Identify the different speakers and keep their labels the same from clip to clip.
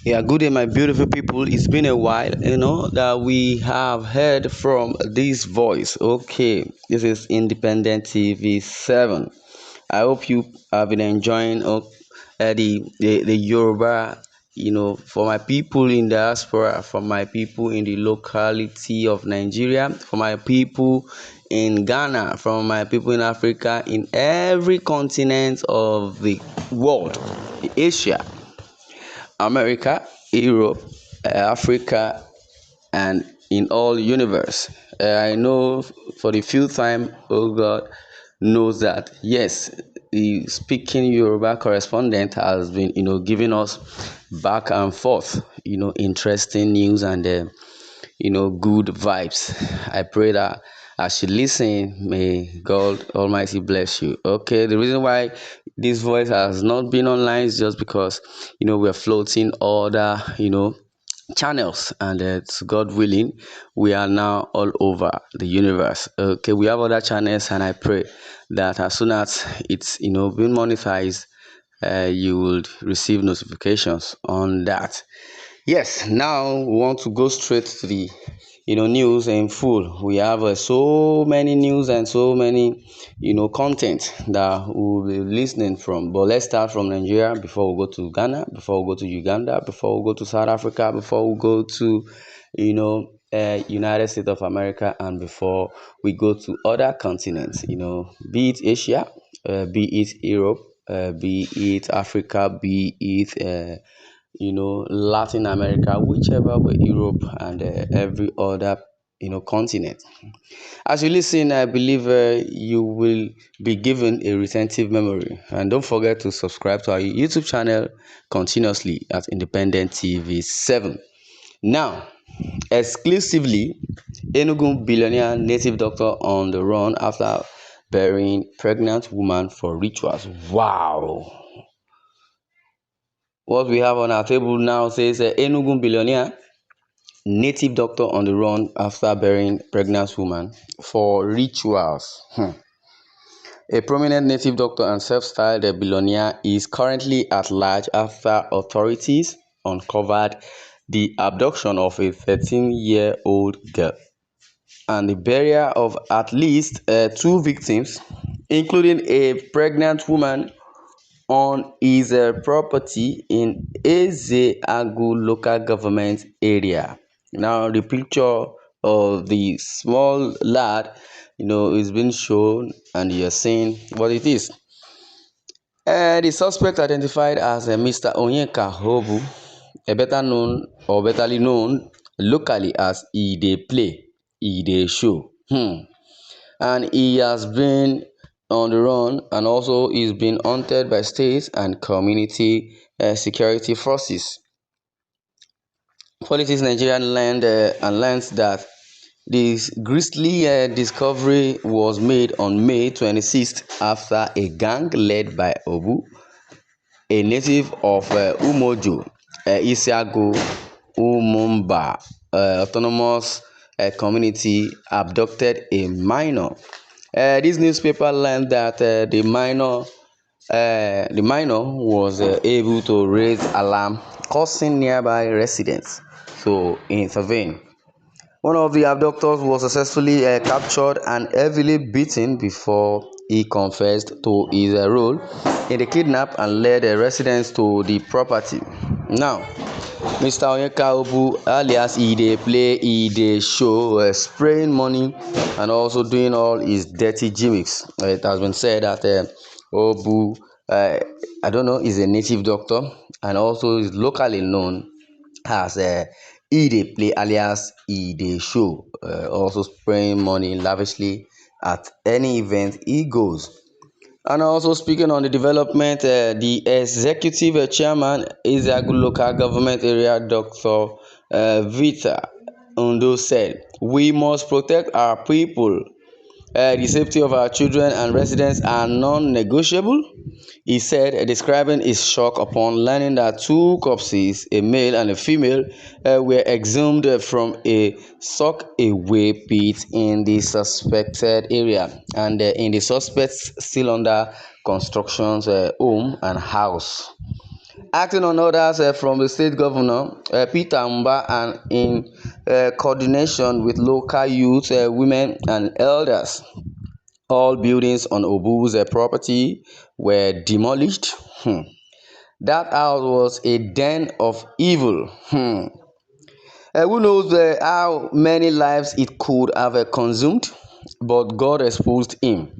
Speaker 1: Yeah, good day, my beautiful people. It's been a while, that we have heard from this voice. Okay, this is Independent TV 7. I hope you have been enjoying the Yoruba, for my people in diaspora, for my people in the locality of Nigeria, for my people in Ghana, from my people in Africa, in every continent of the world, Asia, America, Europe, Africa, and in all universe. I know for the few time, oh God knows that yes, the speaking Yoruba correspondent has been, giving us back and forth, interesting news and good vibes. I pray that as you listen, may God Almighty bless you. Okay, the reason why this voice has not been online is just because we're floating other channels, and God willing, we are now all over the universe. Okay, we have other channels, and I pray that as soon as it's being monetized, you will receive notifications on that. Yes, now we want to go straight to the news in full. We have so many news and so many content that we'll be listening from. But let's start from Nigeria before we go to Ghana, before we go to Uganda, before we go to South Africa, before we go to United States of America, and before we go to other continents. Be it Asia, be it Europe, be it Africa, be it Latin America, whichever way, Europe, and every other continent. As you listen, I believe you will be given a retentive memory, and don't forget to subscribe to our YouTube channel continuously at Independent TV 7. Now, exclusively, Enugu billionaire native doctor on the run after burying pregnant woman for rituals. Wow. What we have on our table now says Enugu billionaire native doctor on the run after burying pregnant woman for rituals. A prominent native doctor and self-styled billionaire is currently at large after authorities uncovered the abduction of a 13-year-old girl and the burial of at least two victims, including a pregnant woman, on his property in Ezeagu local government area. Now, the picture of the small lad, is being shown, and you're seeing what it is. The suspect identified as Mr. Onyeka Hobu, betterly known locally as Ide Play, Ide Show. And he has been on the run, and also is being hunted by state and community security forces. Politics Nigerian learns that this grisly discovery was made on May 26th after a gang led by Obu, a native of Umojo, Isiago, Umumba autonomous community, abducted a minor. This newspaper learned that the minor was able to raise alarm, causing nearby residents to intervene. One of the abductors was successfully captured and heavily beaten before he confessed to his role in the kidnap and led the residents to the property. Now, Mr. Onyeka Obu, alias Ide Play, Ide Show, spraying money and also doing all his dirty gimmicks. It has been said that Obu, I don't know, is a native doctor and also is locally known as Ide Play, alias Ide Show, also spraying money lavishly at any event he goes. And also speaking on the development, the executive chairman is a good local government area, Dr. Vita Undo said, "We must protect our people. The safety of our children and residents are non-negotiable," he said, describing his shock upon learning that two corpses, a male and a female, were exhumed from a sock-away pit in the suspected area, and in the suspects still under construction home and house. acting on orders from the state governor, Peter Mba, and in coordination with local youth, women, and elders. All buildings on Obu's property were demolished. That house was a den of evil. Who knows how many lives it could have consumed, but God exposed him,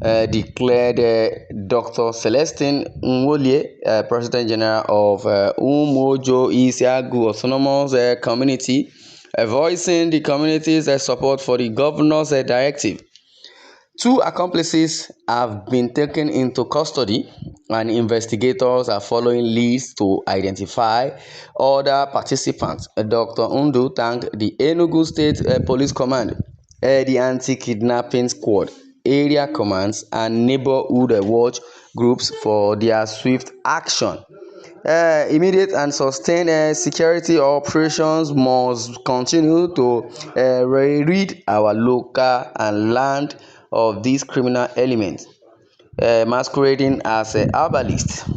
Speaker 1: declared Dr. Celestine Nwolie, President General of Umojo Isiagu Autonomous Community, voicing the community's support for the governor's directive. Two accomplices have been taken into custody, and investigators are following leads to identify other participants. Dr. Undu thanked the Enugu State Police Command, the Anti-Kidnapping Squad, area commands, and neighborhood watch groups for their swift action. Immediate and sustained security operations must continue to rid our local and land of these criminal elements, masquerading as herbalists.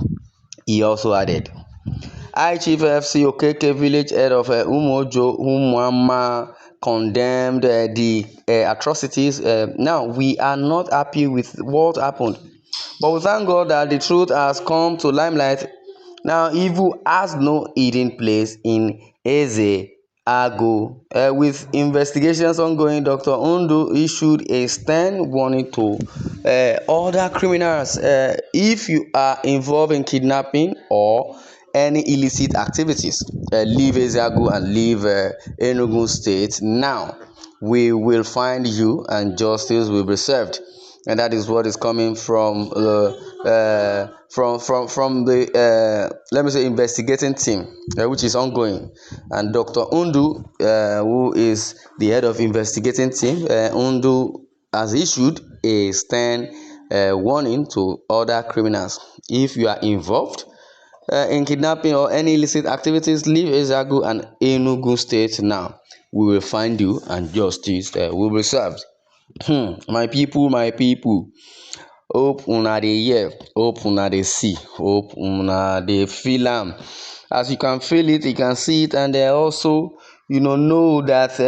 Speaker 1: He also added. High Chief FC Okeke, village head of Umojo Umuama, condemned the atrocities. Now, we are not happy with what happened, but we thank God that the truth has come to limelight. Now, evil has no hidden place in Eze Ago. With investigations ongoing, Dr. Undu issued a stern warning to other criminals. If you are involved in kidnapping or any illicit activities, leave Ezeagu and leave Enugu State now. We will find you and justice will be served. And that is what is coming from the let me say investigating team, which is ongoing. And Dr. Undu, who is the head of investigating team, Undu has issued a stern warning to other criminals. If you are involved in kidnapping or any illicit activities, leave Ezagu and Enugu State now. We will find you and justice will be served. My people, hope una dey hear, hope una dey see, hope una dey feel am. As you can feel it, you can see it, and also know that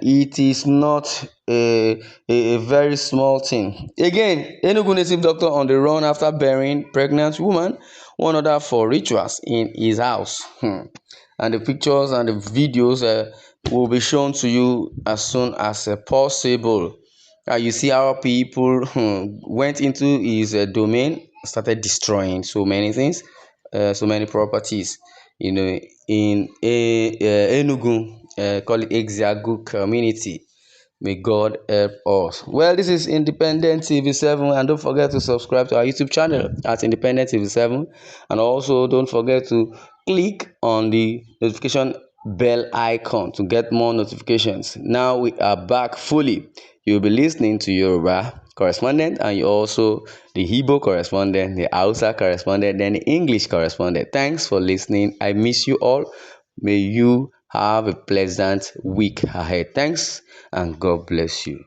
Speaker 1: it is not a very small thing. Again, Enugu native doctor on the run after burying pregnant woman, one other for rituals in his house. And the pictures and the videos will be shown to you as soon as possible. You see how people went into his domain, started destroying so many things, so many properties, in Enugu, call it Exiagu community. May God help us. Well, this is Independent TV 7, and don't forget to subscribe to our YouTube channel at Independent TV 7, and also don't forget to click on the notification bell icon to get more notifications. Now we are back fully. You'll be listening to Yoruba correspondent, and you also the Igbo correspondent, the Hausa correspondent, then the English correspondent. Thanks for listening. I miss you all. May you have a pleasant week ahead. Thanks, and God bless you.